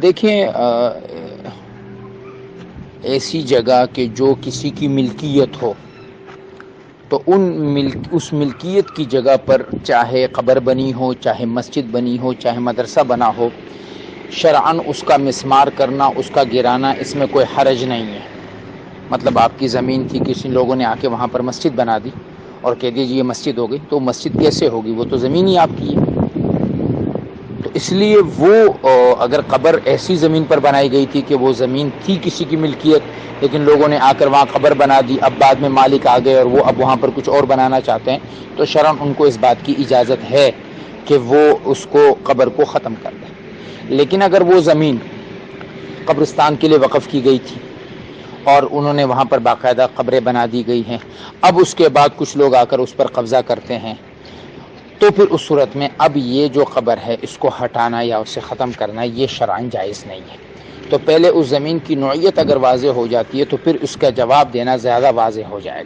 دیکھیں، ایسی جگہ کہ جو کسی کی ملکیت ہو تو اس ملکیت کی جگہ پر چاہے قبر بنی ہو، چاہے مسجد بنی ہو، چاہے مدرسہ بنا ہو، شرعاً اس کا مسمار کرنا، اس کا گرانا، اس میں کوئی حرج نہیں ہے۔ مطلب آپ کی زمین تھی، کسی لوگوں نے آ کے وہاں پر مسجد بنا دی اور کہہ دیجیے یہ مسجد ہو گئی، تو مسجد کیسے ہوگی؟ وہ تو زمین ہی آپ کی ہے۔ تو اس لیے وہ اگر قبر ایسی زمین پر بنائی گئی تھی کہ وہ زمین تھی کسی کی ملکیت، لیکن لوگوں نے آ کر وہاں قبر بنا دی، اب بعد میں مالک آ گئے اور وہ اب وہاں پر کچھ اور بنانا چاہتے ہیں، تو شرعاً ان کو اس بات کی اجازت ہے کہ وہ اس کو قبر کو ختم کر دیں۔ لیکن اگر وہ زمین قبرستان کے لیے وقف کی گئی تھی اور انہوں نے وہاں پر باقاعدہ قبریں بنا دی گئی ہیں، اب اس کے بعد کچھ لوگ آ کر اس پر قبضہ کرتے ہیں، تو پھر اس صورت میں اب یہ جو قبر ہے اس کو ہٹانا یا اسے ختم کرنا یہ شرعاً جائز نہیں ہے۔ تو پہلے اس زمین کی نوعیت اگر واضح ہو جاتی ہے تو پھر اس کا جواب دینا زیادہ واضح ہو جائے گا۔